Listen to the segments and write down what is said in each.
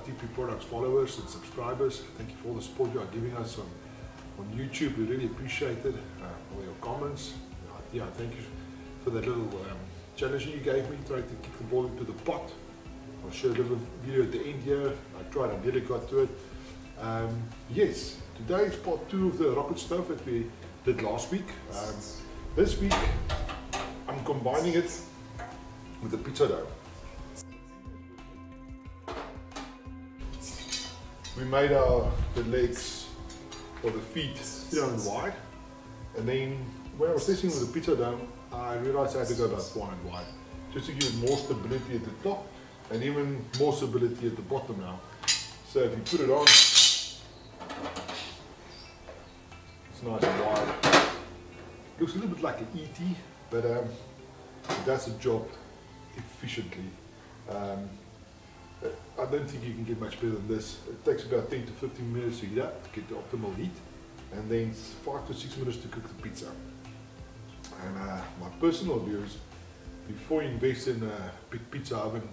TP Products followers and subscribers. Thank you for all the support you are giving us on YouTube. We really appreciate it. All your comments. Yeah, thank you for that little challenge you gave me, trying to kick the ball into the pot. I'll show a little video at the end here. I nearly got to it. Yes, today is part 2 of the rocket stove that we did last week. This week I'm combining it with the pizza dough. We made the legs or the feet 300 wide, and then when I was testing with the pizza dough, I realized I had to go about 400 wide, just to give it more stability at the top and even more stability at the bottom now. So if you put it on, it's nice and wide. Looks a little bit like an ET, but it does the job efficiently. I don't think you can get much better than this. It takes about 10 to 15 minutes to heat up to get the optimal heat, and then 5 to 6 minutes to cook the pizza. And my personal view is, before you invest in a big pizza oven,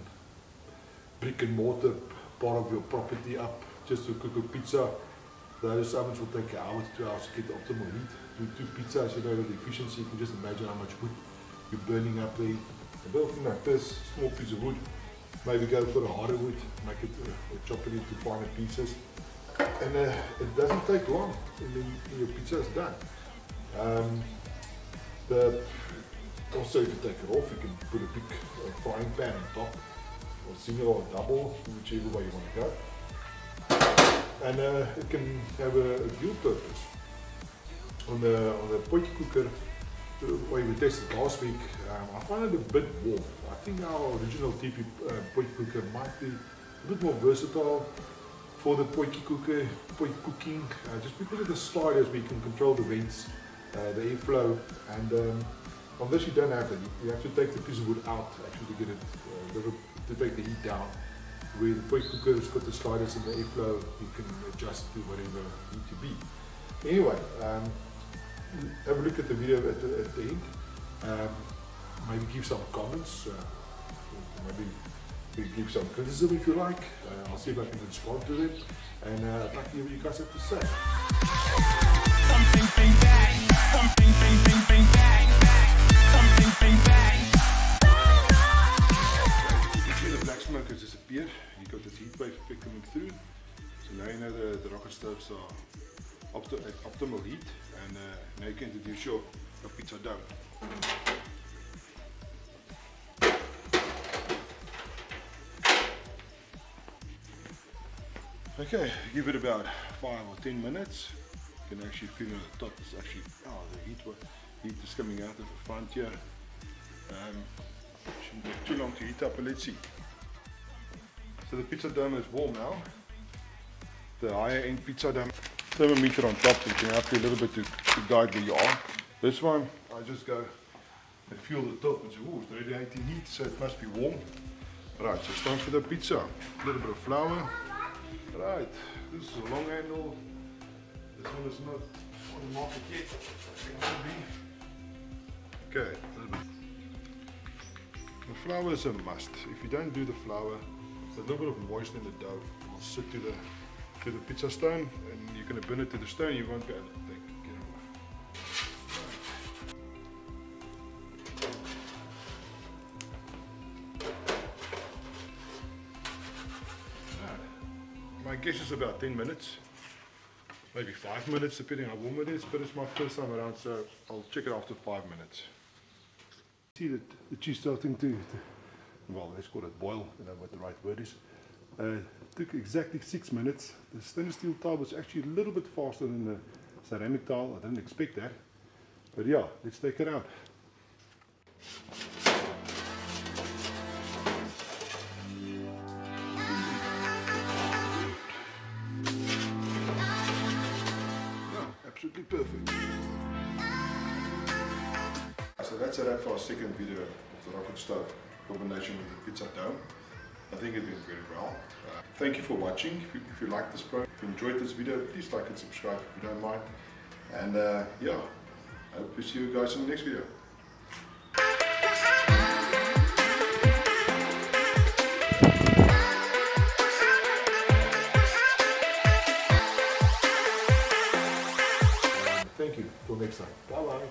brick and mortar part of your property up just to cook a pizza, those ovens will take an hour to 2 hours to get the optimal heat. Do 2 pizzas, you know, the efficiency, you can just imagine how much wood you're burning up there. A build thing like this, small piece of wood, maybe go for a harder wood, make it chop it into finer pieces, and it doesn't take long, and then your pizza is done. Also, if you take it off, you can put a big frying pan on top, or single or double, whichever way you want to go, and it can have a dual purpose. On the potjie cooker, the way we tested last week, I find it a bit warm. I think our original TP potjie cooker might be a bit more versatile for the potjie cooking, just because of the sliders where you can control the vents, the airflow, and on this you don't have that. You have to take the piece of wood out actually to get it, to take the heat down. Where the potjie cooker has got the sliders and the airflow, you can adjust to whatever you need to be. Anyway, have a look at the video at the end. Maybe give some comments, maybe give some criticism if you like. I'll see if I can respond to them, and I'd like to hear what you guys have to say. Something bang bang, something bang bang bang bang, something bang bang. You can see the black smoke has disappeared. You've got this heat wave effect coming through. So now you know the rocket stoves are at optimal heat, and now you can introduce your pizza dough. Okay, give it about 5 or 10 minutes. You can actually feel on the top, it's actually, the heat is coming out of the front here. Shouldn't take too long to heat up, but let's see. So the pizza dough is warm now. The higher end pizza dough thermometer on top, so it can help you a little bit to guide where you are. This one, I just go and feel the top and say, oh, it's radiating heat, so it must be warm. Right, so it's time for the pizza. A little bit of flour. Right, this is a long handle. This one is not on the market yet. Okay, a little bit. The flour is a must. If you don't do the flour, a little bit of moisture in the dough will sit to the pizza stone, and you're going to burn it to the stone. You won't be able to get it off. My guess is about 10 minutes, maybe 5 minutes, depending how warm it is, but it's my first time around, so I'll check it after 5 minutes. See that the cheese starting to, well, let's call it boil, I don't know what the right word is. Took exactly 6 minutes. The stainless steel tile was actually a little bit faster than the ceramic tile. I didn't expect that, but yeah, let's take it out. Absolutely perfect. So that's a wrap for our second video of the rocket stove combination with the pizza dough. I think it went very well. Thank you for watching. If you like this program, if you enjoyed this video, please like and subscribe if you don't mind. And yeah, I hope to see you guys in the next video. Thank you. Till next time. Bye bye.